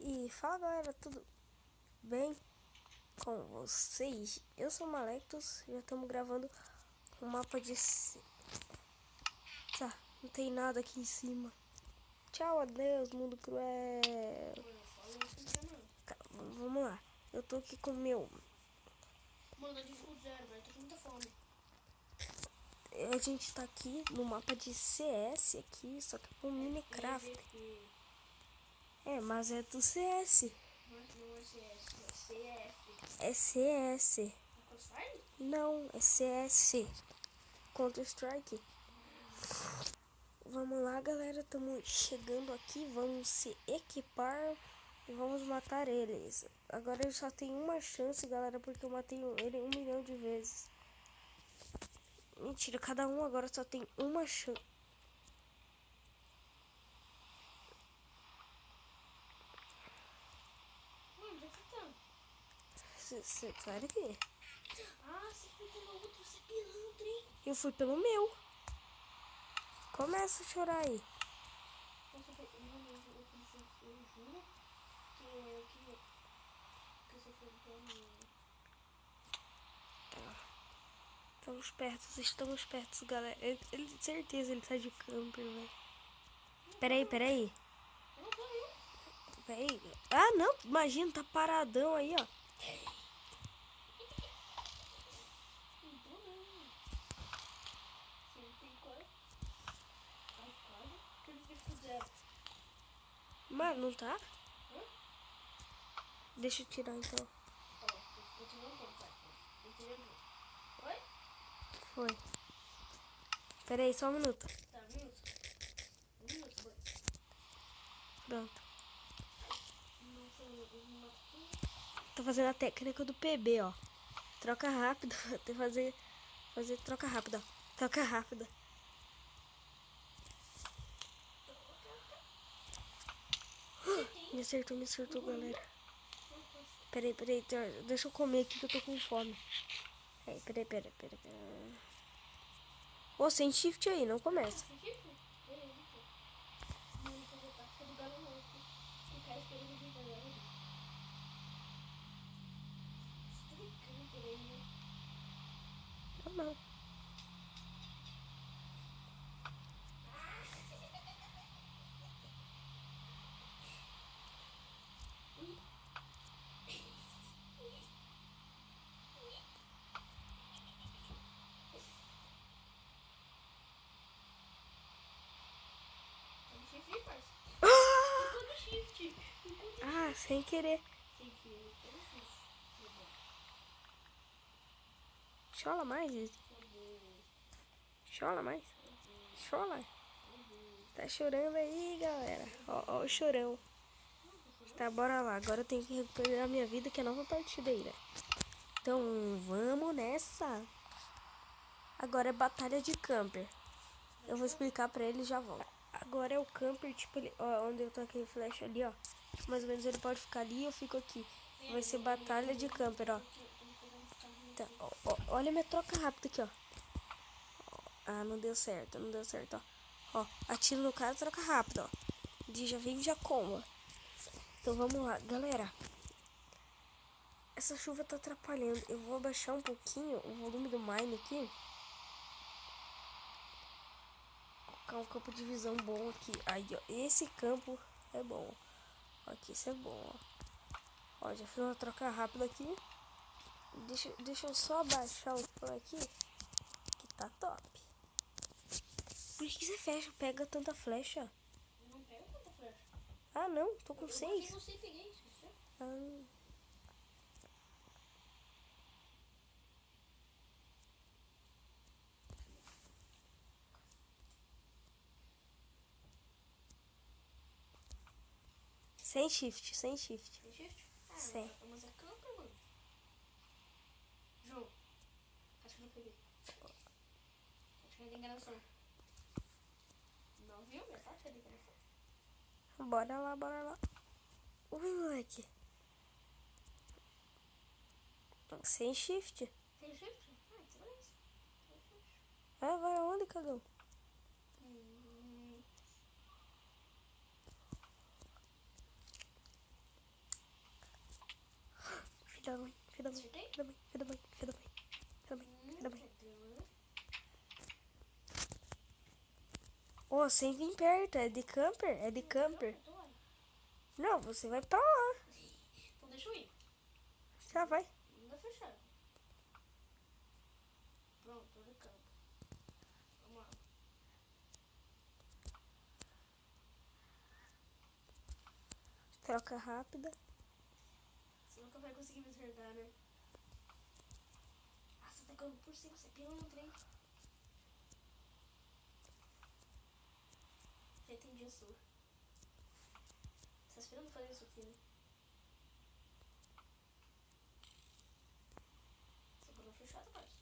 E fala galera, tudo bem com vocês? Eu sou o Malectus, já estamos gravando um mapa de... Tá, não tem nada aqui em cima. Tchau, adeus, mundo cruel. Vamos lá, eu tô aqui com o meu... Mano, eu dificulto zero, velho, tô com muita fome. A gente tá aqui no mapa de CS aqui, só que com Minecraft. Mas é do CS. Não é CS, é CF. É CS. É Crossfire? Não, é CS. Counter Strike. Vamos lá, galera, estamos chegando aqui, vamos se equipar e vamos matar eles. Agora ele só tem uma chance, galera, porque eu matei ele 1 milhão de vezes. Mentira, cada um agora só tem uma chance. Mano, onde é que tá? Você claro que Ah, você foi pelo outro, você é pilantra, hein? eu fui pelo meu. Começa a chorar aí. Nossa, eu juro que você foi pelo meu. Estamos perto, galera. Certeza ele tá de camper, velho. Peraí. Eu não tô aí. Peraí. Ah, não, imagina, tá paradão aí, ó. Não tô não. Você não tem quase. Ai, quase. Que eu dificulto zero. Mano, não tá? Hã? Deixa eu tirar então. Ó, eu tô não tempo, pai. Oi? Foi. Peraí, só um minuto. Tá, um minuto. Um minuto, boy. Pronto. Nossa, eu vou matar tudo. Tô fazendo a técnica do PB, ó. Troca rápido. Tem que fazer troca rápida, ó. Troca rápida. Me acertou, galera. Peraí. Deixa eu comer aqui que eu tô com fome. Peraí. Ô, sem shift aí, não começa. Não. Ah, sem querer. Chola mais, gente. Chola mais. Chola. Tá chorando aí, galera. Ó o chorão. Tá, bora lá. Agora eu tenho que recuperar minha vida, que é nova partida aí, né? Então, vamos nessa. Agora é batalha de camper. Eu vou explicar pra ele e já volto. Agora é o camper, tipo, ó, onde eu taquei flecha ali, ó. Tipo, mais ou menos ele pode ficar ali e eu fico aqui. Vai ser batalha de camper, ó. Tá, olha minha troca rápida aqui, ó. Ah, não deu certo, ó. Ó, atiro no cara, troca rápida, ó. Já vem e já comba. Então vamos lá, galera. Essa chuva tá atrapalhando. Eu vou abaixar um pouquinho o volume do mine aqui. Colocar um campo de visão bom aqui. Aí, ó. Esse campo é bom. Ó, aqui, esse é bom, ó. Ó, já fiz uma troca rápida aqui. Deixa eu só abaixar o tom aqui. Que tá top. Por que você fecha? Pega tanta flecha. Não pega tanta flecha. Ah, não. Tô com 6. Eu você peguei, esqueceu? Ah. Sem shift. Tem shift? Ah, Sem. mas é camper, mano. João, acho que eu não peguei. Acho que é de enganação. Não viu? Minha tática é de enganação. Bora lá. Ui, moleque. Sem shift. Tem shift? Ah, então é isso. Vai aonde, cagão? filha da mãe, Acertei? filha da mãe, filha da mãe, filha da mãe, filha da mãe, filha da mãe. Cadê? Ô, sem vir perto, é de camper, é de camper. Então vai. Não, você vai pra lá. Então deixa eu ir. Já vai. Ainda fechado. Pronto, tô de campo. Vamos lá. Troca rápida. Você nunca vai conseguir me acertar, né? Ah, você tá ganhando por 5, você pila no trem. Já entendi a sua. Você tá esperando fazer isso aqui, né? Você parou fechado, parça.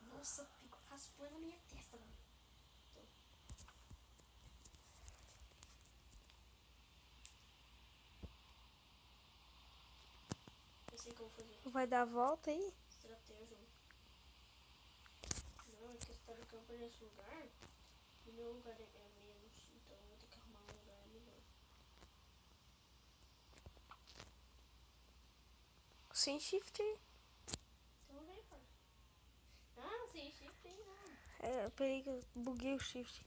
Nossa, pico raspou na minha testa, mano. Eu sei o que eu vou fazer. Vai dar a volta aí? Estratégia. Não, é que você tá no campo nesse lugar. E meu lugar é menos. Então eu vou ter que arrumar um lugar melhor. Sem shift aí. Então vem, parça. Ah, sem shift aí não. É, peraí que eu buguei o shift.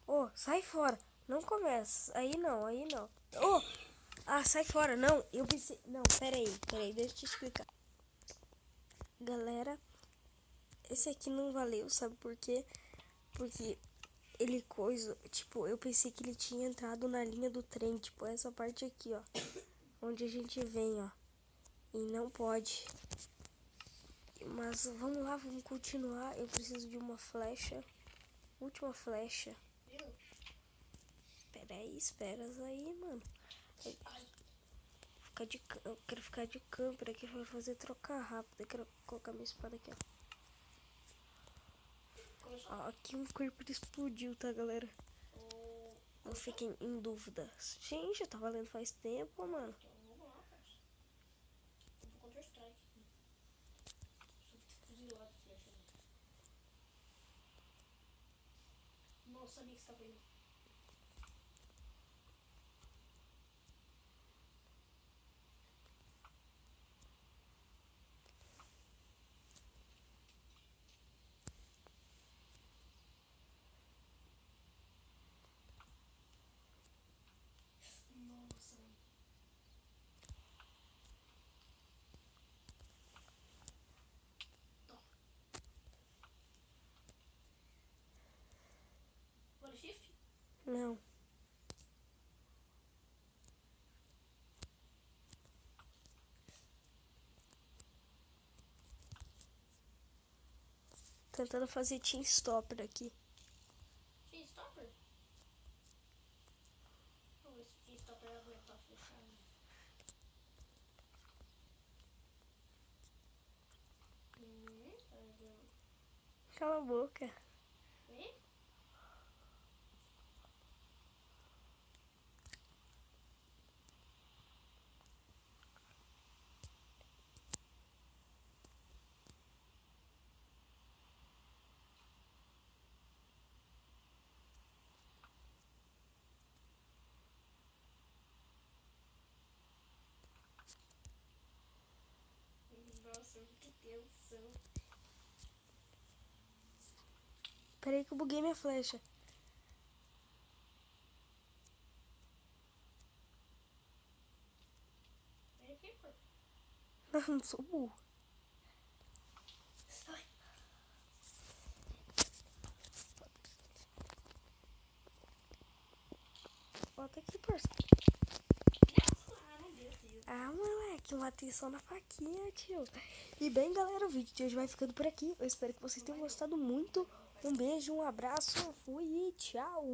Ô, sai fora. Não começa. Aí não, aí não. Ô, sai fora. Não, eu pensei... Não, peraí, deixa eu te explicar. Galera, esse aqui não valeu, sabe por quê? Porque ele tipo, eu pensei que ele tinha entrado na linha do trem, tipo, essa parte aqui, ó. Onde a gente vem, ó. E não pode. Mas vamos lá, vamos continuar. Eu preciso de uma flecha. Última flecha. Viu? Espera aí, mano. Eu quero ficar de camper aqui pra fazer trocar rápido. Eu quero colocar minha espada aqui, ó. Começou. Ó, aqui um creeper explodiu, tá, galera? Não fiquem em dúvida. Gente, tá valendo faz tempo, mano. Então vamos lá, parça. Eu vou Counter Strike. Sou fuzilado de flecha. Nossa, sabia que você tava indo. Nossa, mano. Toma. Bora shift? Não. Tentando fazer team stopper aqui. Team Stopper? Vamos ver se o Team Stopper vai aguentar fechar. Tá legal. Cala a boca. Vem? Nossa, que tensão. Peraí que eu buguei minha flecha. Vem aqui, pô. Não sou burro. Ai. Volta aqui, parça. Ah, não deu, tio. Ah, moleque, uma atenção na faquinha, tio. E bem, galera, o vídeo de hoje vai ficando por aqui. Eu espero que vocês tenham gostado muito. Um beijo, um abraço, fui e tchau.